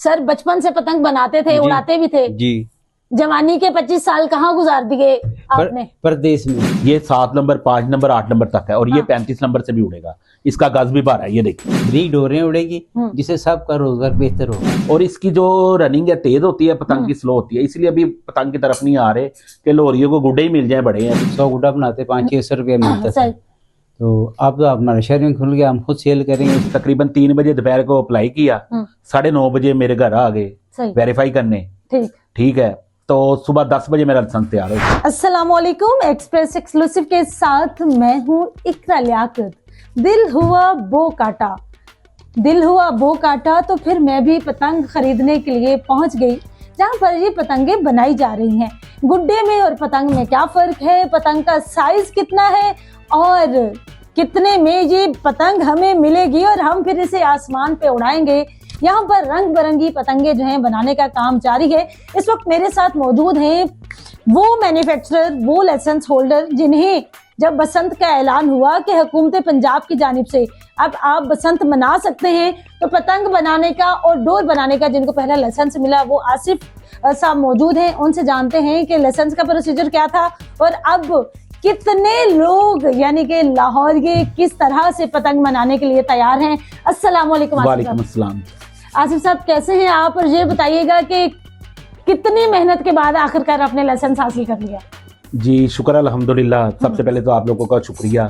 Sir बचपन से पतंग बनाते थे, उड़ाते भी थे जी। जवानी के 25 साल कहाँ गुजार दिए आपने? प्रदेश में ये 7 नंबर 5 नंबर 8 नंबर तक है और ये हाँ। 35 नंबर से भी उड़ेगा। इसका गज भी बारह है, ये देखिए ब्रीड हो रहे उड़ेगी जिससे सबका रोजगार बेहतर हो। और इसकी जो रनिंग है तेज होती है, पतंग की स्लो होती है, इसलिए अभी पतंग की तरफ नहीं आ रहे कि लोरियों को गुड्डे ही मिल जाए बड़े हैं। 100 गुड्डा बनाते 500-600 रुपया मिलता था। सही। तो अब तो हमारा शहर खुल गया, हम खुद सेल करेंगे। तकरीबन 3 बजे दोपहर को अप्लाई किया, 9:30 बजे मेरे घर आ गए सही। वेरीफाई करने। ठीक है, तो सुबह 10 बजे मेरा लाइसेंस तैयार हो गया। अस्सलामुअलैकुम, एक्सप्रेस एक्सक्लूसिव के साथ मैं हूँ इकरा लियाकत। दिल हुआ बो काटा, दिल हुआ बो काटा तो फिर मैं भी पतंग खरीदने के लिए पहुंच गई जहाँ पर ये पतंगे बनाई जा रही हैं। गुड्डे में और पतंग में क्या फर्क है, पतंग का साइज कितना है और कितने में ये पतंग हमें मिलेगी और हम फिर इसे आसमान पे उड़ाएंगे। यहाँ पर रंग बिरंगी पतंगे जो हैं बनाने का काम जारी है। इस वक्त मेरे साथ मौजूद हैं वो मैन्युफैक्चरर, वो लाइसेंस होल्डर जिन्हें जब बसंत का ऐलान हुआ कि हुकूमत पंजाब की जानिब से अब आप बसंत मना सकते हैं, तो पतंग बनाने का और डोर बनाने का जिनको पहला लाइसेंस मिला वो आसिफ साहब मौजूद हैं। उनसे जानते हैं कि लाइसेंस का प्रोसीजर क्या था और अब कितने लोग यानी कि लाहौर के किस तरह से पतंग बनाने के लिए तैयार हैं। अस्सलाम वालेकुम। वालेकुम अस्सलाम। आसिफ साहब कैसे हैं आप, और ये बताइएगा कि कितनी मेहनत के बाद आखिरकार आपने लाइसेंस हासिल कर लिया? जी शुक्र अल्हम्दुलिल्लाह। सबसे पहले तो आप लोगों का शुक्रिया,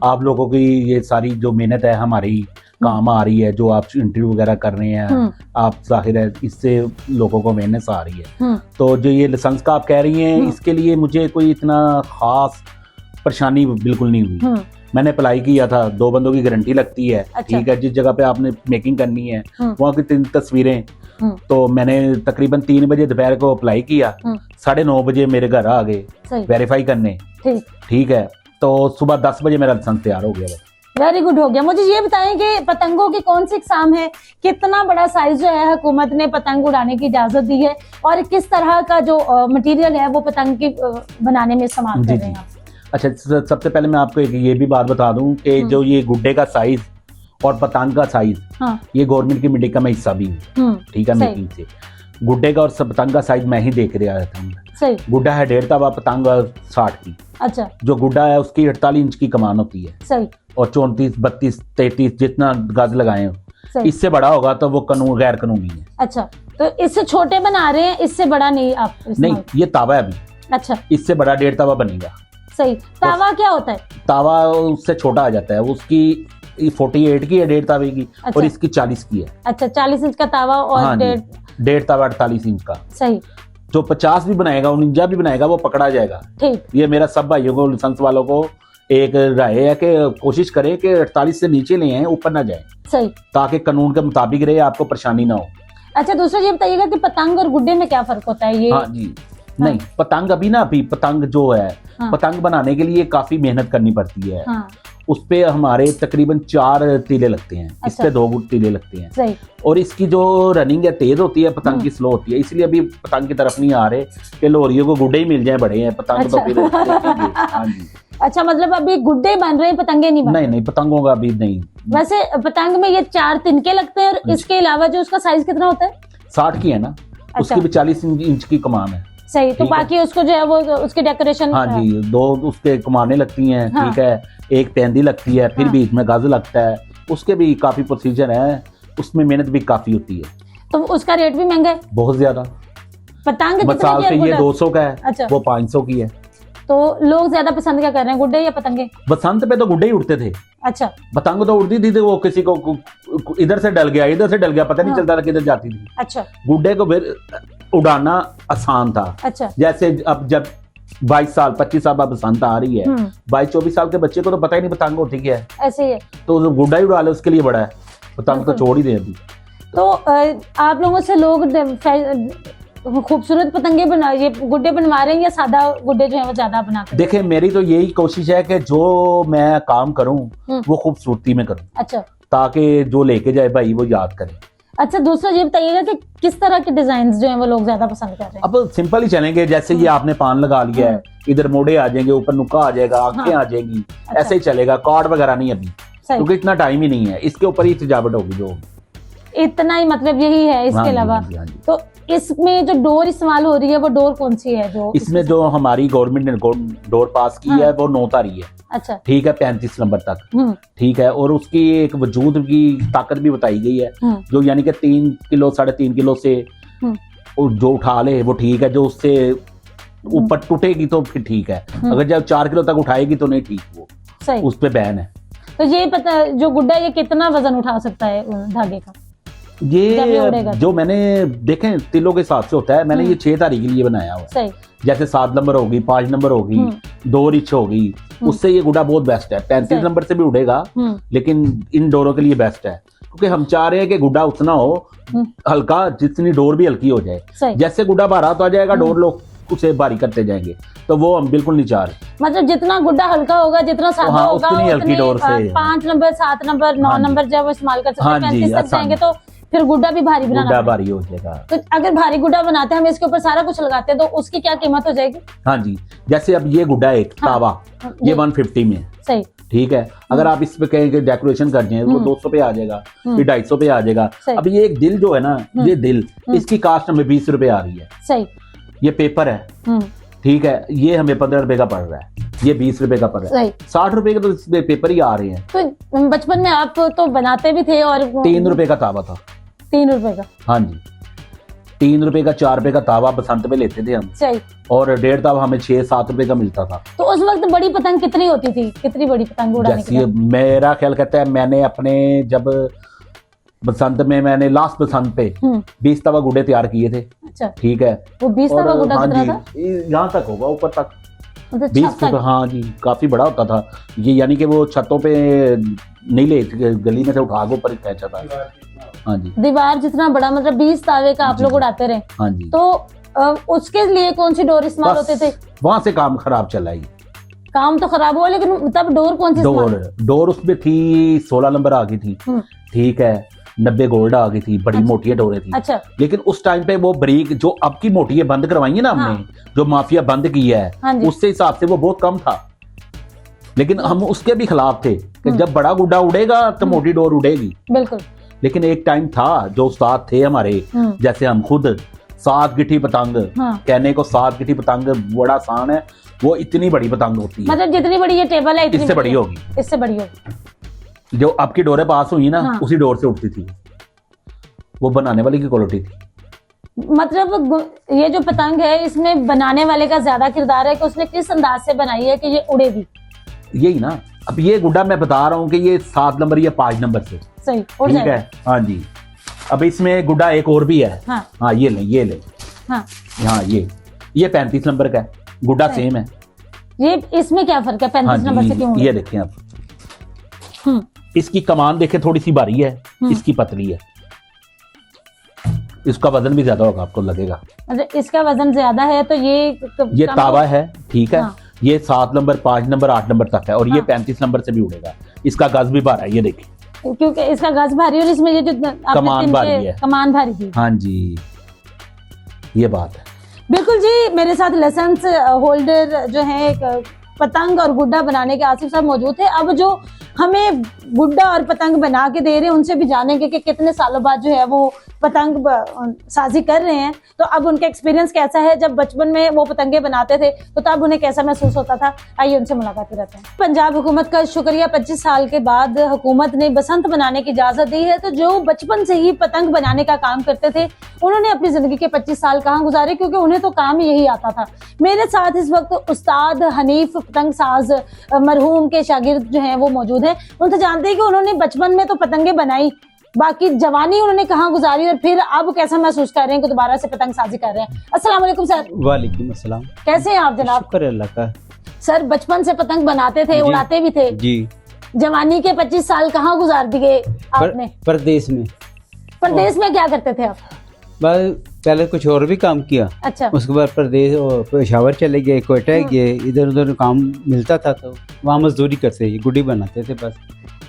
आप लोगों की ये सारी जो मेहनत है हमारी काम आ रही है, जो आप इंटरव्यू वगैरह कर रहे हैं आप, जाहिर है इससे लोगों को मेहनत आ रही है। तो जो ये लाइसेंस का आप कह रही हैं, इसके लिए मुझे कोई इतना खास परेशानी बिल्कुल नहीं हुई। मैंने अप्लाई किया था, 2 बंदों की गारंटी लगती है। अच्छा। ठीक है, जिस जगह पे आपने मेकिंग करनी है वहाँ की 3 तस्वीरें, तो मैंने तकरीबन 3 बजे दोपहर को अप्लाई किया, 9:30 बजे मेरे घर आ गए वेरीफाई करने। ठीक है, तो सुबह 10 बजे मेरा लाइसेंस तैयार हो गया। वेरी गुड, हो गया। मुझे ये बताएं कि पतंगों की कौन सी इकसाम है, कितना बड़ा साइज जो है हुकूमत ने पतंग उड़ाने की इजाजत दी है और किस तरह का जो मटेरियल है वो पतंग की बनाने में इस्तेमाल कर रहे हैं आप? अच्छा, सबसे पहले मैं आपको ये भी बात बता दूं कि जो ये गुड्डे का साइज और पतंग का साइज, ये गवर्नमेंट की मीटिंग का मैं हिस्सा भी हूँ। ठीक है, मीटिंग से गुड्डे का और पतंग का साइज मैं ही देख रहा था। गुड्डा है 1.5 तवा, पतंग 60 की। अच्छा। जो गुड्डा है उसकी 48 इंच की कमान होती है। सही। और 34, 32, 33 जितना गज लगाए हो, इससे बड़ा होगा तो वो कानून गैर कानूनी है। अच्छा, तो इससे छोटे बना रहे हैं, इससे बड़ा नहीं आप? नहीं, ये तावा है अभी। अच्छा, इससे बड़ा 1.5 तवा बनेगा। सही। तावा क्या होता है? तावा उससे छोटा आ जाता है, उसकी 48 की है 1.5 तावे की। अच्छा। और इसकी 40 की है। अच्छा, 40 इंच का तावा और 1.5 तावा 48 इंच का। सही। जो 50 भी बनाएगा, 49 भी बनाएगा, वो पकड़ा जाएगा। ठीक। ये मेरा सब भाइयों को, लाइसेंस वालों को एक राय है कि कोशिश करें कि 48 से नीचे ले आए, ऊपर ना जाए। सही। ताकि कानून के मुताबिक रहे, आपको परेशानी ना हो। अच्छा, दूसरा ये बताइएगा कि पतंग और गुड्डे में क्या फर्क होता है? ये हाँ जी। नहीं, पतंग अभी पतंग जो है, पतंग बनाने के लिए काफी मेहनत करनी पड़ती है। उस पे हमारे तकरीबन 4 तीले लगते हैं। इस पे 2 तीले लगते हैं। सही। और इसकी जो रनिंग है तेज होती है, पतंग की स्लो होती है, इसलिए अभी पतंग की तरफ नहीं आ रहे कि लोरियों को गुड्डे ही मिल जाए बड़े हैं। पतंग तो फिर हाँ जी। अच्छा, मतलब अभी गुड्डे बन रहे हैं, पतंगे नहीं बन रहे? नहीं, पतंगों का अभी नहीं। वैसे पतंग में ये 4 तिनके लगते हैं और इसके अलावा जो उसका साइज कितना होता है? 60 की है ना। उसकी भी 40 इंच की कमान है। सही। तो बाकी उसको जो है वो उसके डेकोरेशन, हाँ जी, 2 उसके कमाने लगती हैं। ठीक है, एक तेंदी लगती है, फिर बीच में गज लगता है। उसके भी काफी प्रोसीजर है, उसमें मेहनत भी काफी होती है। तो उसका रेट भी महंगा है? बहुत ज्यादा। पतंग मिसाल से ये 200 का है। अच्छा। वो 500 की है। तो लोग ज्यादा पसंद क्या कर रहे हैं, गुड्डे या पतंगे? बसंत पे तो गुड्डे ही उड़ते थे। अच्छा। पतंग तो उड़ती थी, वो किसी को इधर से डल गया, इधर से डल गया, पता नहीं चलता था किधर जाती थी। अच्छा। गुड्डे को फिर उड़ाना आसान था। अच्छा। जैसे अब जब 22 साल 25 साल बाद बसंत आ रही है, 22-24 साल के बच्चे को तो पता ही नहीं पतंग होती क्या है। ऐसे ही है। तो गुड्डा ही उड़ा ले, उसके लिए बड़ा है। पतंग तो छोड़ ही दे अभी। तो आप लोगों से लोग खूबसूरत पतंगे ये गुड्डे बनवा रहे हैं या सादा गुड्डे जो है वो ज्यादा बनाते हैं? देखिए, मेरी तो यही कोशिश है कि जो मैं काम करूं वो खूबसूरती में करूं। अच्छा। ताकि जो लेके जाए भाई वो याद करे। अच्छा, दूसरा ये बताइएगा कि किस तरह के डिजाइन जो है वो लोग ज्यादा पसंद कर रहे हैं? अब सिंपल ही चलेंगे, जैसे ये आपने पान लगा लिया है, इधर मोड़े आ जाएंगे, ऊपर नुक्का आ जाएगा, आंखें आ जाएंगी। ऐसे ही चलेगा, कार्ड वगैरह नहीं अभी, क्योंकि इतना टाइम ही नहीं है। इसके ऊपर ही सजावट होगी जो। इतना ही मतलब यही है, हाँ इसके जी, अलावा हाँ जी, हाँ जी। तो इसमें जो डोर इस्तेमाल हो रही है वो डोर कौन सी है जो इसमें जो हमारी गवर्नमेंट ने डोर पास की है वो 9 तारी है, अच्छा ठीक है, 35 नंबर तक, ठीक है। और उसकी एक वजूद की ताकत भी बताई गई है, जो यानी कि 3 किलो 3.5 किलो से जो उठा ले वो ठीक है, जो उससे ऊपर टूटेगी तो फिर ठीक है, अगर जब 4 किलो तक उठाएगी तो नहीं ठीक, वो सही। उस पे बैन है। तो ये पता जो गुड्डा ये कितना वजन उठा सकता है धागे का? जब ये उड़ेगा ये तो? जो मैंने देखे तिलों के हिसाब से होता है, मैंने ये 6 तारीख के लिए बनाया हुआ है। सही। जैसे 7 नंबर होगी, 5 नंबर होगी, 2 रिच होगी, उससे ये गुड्डा बहुत बेस्ट है। 35 नंबर से भी उड़ेगा, लेकिन इन डोरों के लिए बेस्ट है, क्योंकि हम चाह रहे हैं कि गुड्डा उतना हो हल्का जितनी डोर भी हल्की हो जाए। जैसे गुड्डा भारा तो आ जाएगा, डोर लोग उसे भारी करते जाएंगे, तो वो हम बिल्कुल नहीं चाह रहे। मतलब जितना गुड्डा हल्का होगा, जितना सादा हाँ, होगा, उतनी हल्की डोर से 5 नंबर 7 नंबर 9 नंबर जब इस्तेमाल कर सकते हैं, 35 तक जाएंगे तो फिर गुड्डा भी भारी बनाना, गुड्डा भारी हो जाएगा। तो अगर भारी गुड्डा बनाते हैं, हम इसके ऊपर सारा कुछ लगाते हैं, तो उसकी क्या कीमत हो जाएगी? हाँ जी, जैसे अब ये गुड्डा एक तावा, ये 150 में है, सही, ठीक है। अगर आप इस पे कहेंगे डेकोरेशन कर जाए वो 200 पे आ जाएगा, फिर 250 पे आ जाएगा। अब ये एक दिल जो है ना, ये दिल, इसकी कास्ट हमें 20 रुपए आ रही है, सही। ये पेपर है, ठीक है, ये हमें 15 रुपए का पड़ रहा है, ये 20 रुपए का पड़ रहा है, 60 रुपए के तो इसमें पेपर ही आ रहे हैं। तो बचपन में आप तो बनाते भी थे, और 3 रुपए का तावा था, 3 रुपए का, हाँ जी, 3 रुपए का 4 रुपए का तावा बसंत में लेते थे हम, सही। और 1.5 तावा हमें 6-7 रुपए का मिलता था। तो उस वक्त बड़ी पतंग कितनी होती थी, कितनी बड़ी पतंग उड़ाने के लिए? मेरा ख्याल कहता है, मैंने अपने जब बसंत में मैंने लास्ट बसंत पे 20 तवा गुड्डे तैयार किए थे, अच्छा, ठीक है। वो 20 तवा गुड्डा कितना था? यहाँ तक होगा, ऊपर तक 20 फुट, हाँ जी, काफी बड़ा होता था ये, यानी कि वो छतों पे नहीं ले, गली में से उठा के ऊपर खींचा था, हाँ जी, दीवार जितना बड़ा, मतलब 20 तावे का आप लोग उड़ाते रहे, हाँ जी। तो उसके लिए कौन सी डोर इस्तेमाल होते थे? वहां से काम खराब चला, ये काम तो खराब हुआ, लेकिन तब डोर कौन सी? डोर उसमें थी 16 नंबर आ गई थी, ठीक है, 90 गोल्ड आ गई थी, बड़ी मोटी डोरें थी, अच्छा। लेकिन उस टाइम पे वो ब्रेक जो अब की मोटी है बंद करवाई है ना हमने, जो माफिया बंद की है, उससे हिसाब से वो बहुत कम था, लेकिन हम उसके भी खिलाफ थे कि जब बड़ा गुड्डा उड़ेगा तो मोटी डोर उड़ेगी, बिल्कुल। लेकिन एक टाइम था, जो उस्ताद थे हमारे, जैसे हम खुद 7 गिट्ठी पतंग, कहने को 7 गिट्ठी पतंग बड़ा आसान है, वो इतनी बड़ी पतंग होती है, मतलब जितनी बड़ी ये टेबल है इससे बड़ी होगी, इससे बड़ी होगी। जो आपकी डोरें पास हुई ना, उसी डोर से उठती थी, वो बनाने वाले की क्वालिटी थी। मतलब ये जो पतंग है, इसमें बनाने वाले का ज्यादा किरदार है कि उसने किस अंदाज से बनाई है कि ये उड़ेगी, यही ना। अब ये गुड्डा मैं बता रहा हूँ कि ये 7 नंबर या 5 नंबर से, सही, ठीक है, हाँ जी। अब इसमें गुड्डा एक और भी है, हाँ ये ले, हाँ ये 35 नंबर का है, गुड्डा सेम है। ये इसमें क्या फर्क है 35 नंबर से क्यों? ये देखें आप, इसकी कमान देखें, थोड़ी सी भारी है, इसकी पतली है, इसका वजन भी ज्यादा होगा, आपको लगेगा। अच्छा, इसका वजन ज्यादा है, तो ये तावा है, ठीक है, हाँ। ये 7 नंबर 5 नंबर 8 नंबर तक है, और हाँ। ये 35 नंबर से भी उड़ेगा, इसका गज भी भारा है, ये देखिए, क्योंकि इसका गज भारी और इसमें ये जो कमान भारी है, कमान भारी थी, हाँ जी, ये बात है। बिल्कुल जी, मेरे साथ लाइसेंस होल्डर जो है एक पतंग और गुड्डा बनाने के आसिफ साहब मौजूद थे। अब जो हमें गुड्डा और पतंग बना के दे रहे हैं, उनसे भी जानेंगे कि कितने सालों बाद जो है वो पतंग साजी कर रहे हैं, तो अब उनका एक्सपीरियंस कैसा है, जब बचपन में वो पतंगे बनाते थे तो तब उन्हें कैसा महसूस होता था। आइए उनसे मुलाकात करते हैं। पंजाब हुकूमत का शुक्रिया, 25 साल के बाद हुकूमत ने बसंत बनाने की इजाजत दी है। तो जो बचपन से ही पतंग बनाने का काम करते थे, उन्होंने अपनी जिंदगी के 25 साल कहाँ गुजारे, क्योंकि उन्हें तो काम यही आता था। मेरे साथ इस वक्त उस्ताद हनीफ पतंग साज मरहूम के शागिर्द जो हैं वो मौजूद हैं। उनसे जानते हैं कि उन्होंने बचपन में तो पतंगे बनाई, बाकी जवानी उन्होंने कहाँ गुजारी और फिर अब कैसा महसूस कर रहे हैं कि दोबारा से पतंग साजी कर रहे हैं। अस्सलाम वालेकुम सर। वालेकुम अस्सलाम। कैसे हैं आप जनाब? शुक्र अल्लाह का। सर बचपन से पतंग बनाते थे, उड़ाते भी थे जी। जवानी के 25 साल कहाँ गुजार दिए आपने? परदेश में। परदेश में क्या करते थे आप? पहले कुछ और भी काम किया, अच्छा। उसके बाद प्रदेश पेशावर चले गए, कोयटा गए, इधर उधर काम मिलता था तो वहाँ मजदूरी करते, गुड्डी बनाते थे बस।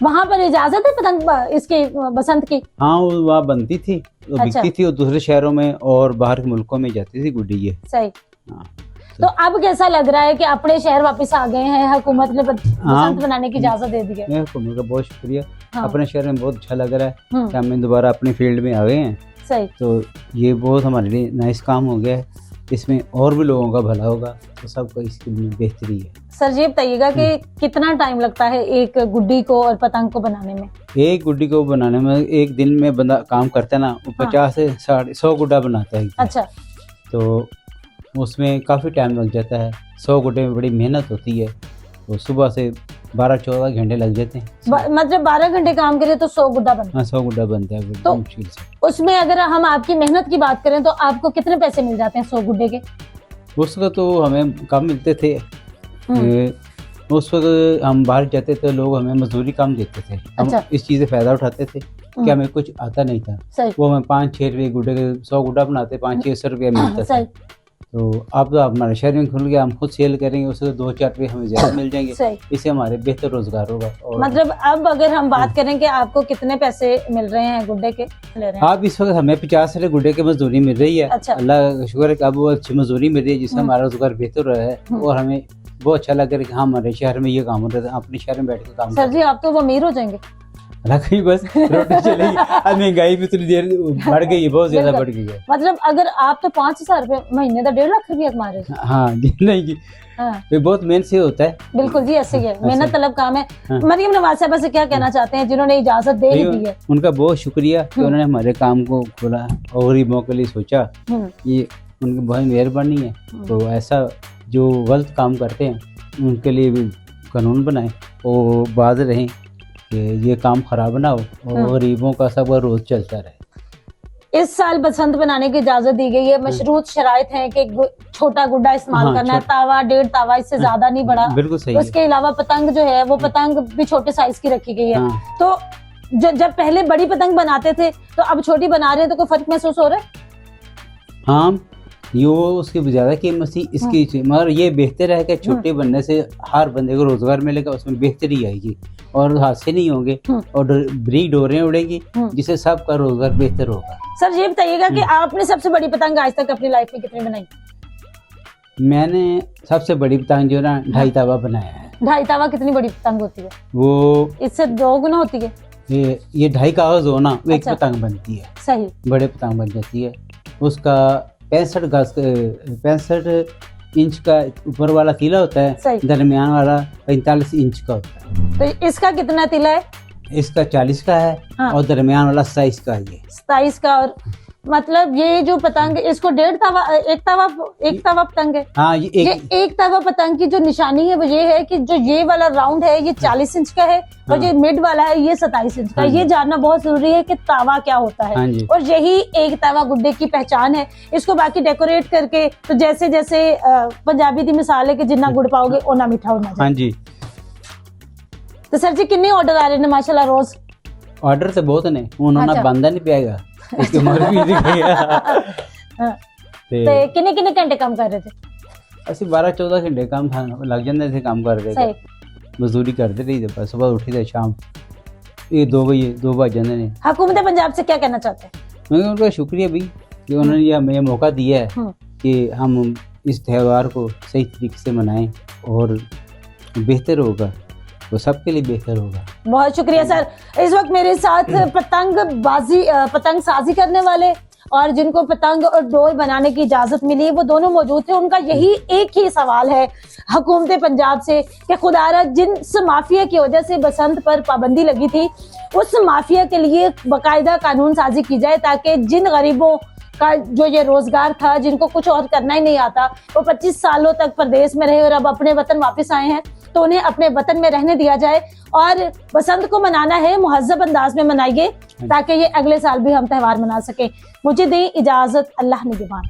वहाँ पर इजाजत है पतंग इसके बसंत की? हाँ, वहाँ बनती थी, अच्छा। बिकती थी और दूसरे शहरों में और बाहर के मुल्कों में जाती थी गुड्डी ये। सही। हाँ। तो अब कैसा लग रहा है कि अपने शहर वापस आ गए हैं, हुकूमत ने बसंत बनाने की इजाजत दे दी है? हुकूमत का बहुत शुक्रिया। हाँ। अपने शहर में बहुत अच्छा लग रहा है कि हम दोबारा अपने फील्ड में आ गए हैं। सही। तो ये बहुत हमारे लिए नाइस काम हो गया है, इसमें और भी लोगों का भला होगा, तो सबको इसके लिए बेहतरी है। सर ये बताइएगा कि कितना टाइम लगता है एक गुड्डी को और पतंग को बनाने में? एक गुड्डी को बनाने में एक दिन में बंदा काम करता है ना, वो 50 से 150 गुड्डा बनाता है। अच्छा। तो उसमें काफ़ी टाइम लग जाता है। 100 गुड्डे में बड़ी मेहनत होती है, तो सुबह से 12-14 घंटे लग जाते हैं। मतलब 12 घंटे काम करें तो 100 गुड्डा बनता है? हाँ, 100 गुड्डा बनता है तो मुश्किल से। उसमें अगर हम आपकी मेहनत की बात करें तो आपको कितने पैसे मिल जाते हैं 100 गुड्डे के? उसका तो हमें कम मिलते थे। उस वक्त हम बाहर जाते थे, लोग हमें मजदूरी कम देते थे। हम अच्छा। इस चीज़ से फ़ायदा उठाते थे कि हमें कुछ आता नहीं था। सही। वो हमें 5-6 रुपये गुड्डे के 100 गुड्डा बनाते, 500-600 रुपये मिलता था। तो अब तो हमारे शहर में खुल गया, हम खुद सेल करेंगे, उससे 2-4 रुपये हमें ज़्यादा मिल जाएंगे, इससे हमारे बेहतर रोजगार होगा। और मतलब अब अगर हम बात करें कि आपको कितने पैसे मिल रहे हैं गुड्डे के ले रहे हैं? अब इस वक्त हमें 50 रुपये गुड्डे की मजदूरी मिल रही है। अच्छा। अल्लाह का शुक्र है कि अब वो अच्छी मजदूरी मिल रही है, जिससे हमारा रोजगार बेहतर हो रहा है और हमें बहुत अच्छा लग रहा है कि हाँ हमारे शहर में ये काम हो रहा है, अपने शहर में बैठ के काम। सर जी आप तो अमीर हो जाएंगे। कहीं बस रोटी चलेगी। अब महंगाई भी इतनी देर बढ़ गई है, बहुत ज्यादा बढ़ गई है। मतलब अगर आप तो 5,000 रुपए महीने का 1.5 लाख रुपया कमा रहे हैं। हाँ नहीं, तो बहुत मेहनत से होता है। बिल्कुल जी, ऐसे ही है, मेहनत तलब काम है। मरियम नवाज साहबा से क्या कहना चाहते हैं जिन्होंने इजाजत दे ही दी है? उनका बहुत शुक्रिया कि उन्होंने हमारे काम को खोला और गरीबों के लिए सोचा, ये उनकी बहुत मेहरबानी है। तो ऐसा जो गलत काम करते हैं उनके लिए भी कानून बनाए और बाज रहें कि ये काम खराब ना हो और गरीबों का सब रोज चलता रहे। इस साल बसंत बनाने की इजाजत दी गई है, मशरूत शराइत है कि छोटा गुड्डा इस्तेमाल करना है, तावा 1.5 तावा, इससे ज्यादा नहीं बड़ा। बिल्कुल सही। उसके अलावा पतंग जो है वो पतंग भी छोटे साइज की रखी गई है। तो जब पहले बड़ी पतंग बनाते थे तो अब छोटी बना रहे हैं, तो कोई फर्क महसूस हो रहा है? हाँ, ये उसकी ज्यादा कीमत थी इसकी, मगर ये बेहतर है कि छोटे बनने से हर बंदे को रोजगार मिलेगा, उसमें बेहतरी आएगी और हादसे नहीं होंगे और बड़ी डोरें उड़ेंगी, जिससे सबका रोजगार बेहतर होगा। सर ये बताइएगा कि आपने सबसे बड़ी पतंग आज तक अपनी लाइफ में कितनी बनाई? मैंने सबसे बड़ी पतंग जो ना 2.5 तावा बनाया है। 2.5 तावा कितनी बड़ी पतंग होती है? वो इससे 2 गुना होती है। ये 2.5 कागज हो ना, वो एक पतंग बनती है। सही। बड़े पतंग बन जाती है। उसका 65 इंच का ऊपर वाला तीला होता है, दरमियान वाला 45 इंच का होता है। तो इसका कितना तीला है? इसका 40 का है। हाँ। और दरमियान वाला 27 का है। 27 का। और मतलब ये जो पतंग इसको 1.5 तावा, एक तावा पतंग है। हाँ, ये एक तावा पतंग की जो निशानी है वो ये है कि जो ये वाला राउंड है ये 40 इंच का है और ये मिड वाला है ये 27 इंच का। ये जानना बहुत जरूरी है कि तावा क्या होता है और यही एक तावा गुड्डे की पहचान है। इसको बाकी डेकोरेट करके तो जैसे जैसे पंजाबी दी मिसाल है कि जिन्ना गुड़ पाओगे ओना मीठा होना। हाँ जी। तो सर जी कितने ऑर्डर आ रहे हैं माशाल्लाह रोज? ऑर्डर तो बहुत ने, उन्होंने बंदा नहीं पाएगा इसके मर भी ते कितने घंटे काम कर रहे थे? ਅਸੀਂ 12-14 घंटे काम लग जाते थे काम करते थे, मजदूरी करते रही थे, सुबह उठी थे शाम ये 2 बज जाते हैं। हुकूमत पंजाब से क्या कहना चाहते हैं? मैं उनका शुक्रिया भी कि उन्होंने हमें मौका दिया है कि हम इस त्यौहार को सही तरीके से मनाएं और बेहतर होगा, वो सबके लिए बेहतर होगा। बहुत शुक्रिया सर। इस वक्त मेरे साथ पतंग साजी करने वाले और जिनको पतंग और डोर बनाने की इजाजत मिली है वो दोनों मौजूद थे। उनका यही एक ही सवाल है हुकूमत पंजाब से कि खुदारा जिस माफिया की वजह से बसंत पर पाबंदी लगी थी उस माफिया के लिए बाकायदा कानून साजी की जाए ताकि जिन गरीबों का जो ये रोजगार था, जिनको कुछ और करना ही नहीं आता, वो 25 सालों तक प्रदेश में रहे और अब अपने वतन वापस आए हैं, तो उन्हें अपने वतन में रहने दिया जाए। और बसंत को मनाना है मुहज्जब अंदाज में मनाइए ताकि ये अगले साल भी हम त्यौहार मना सकें। मुझे दें इजाजत, अल्लाह निगहबान।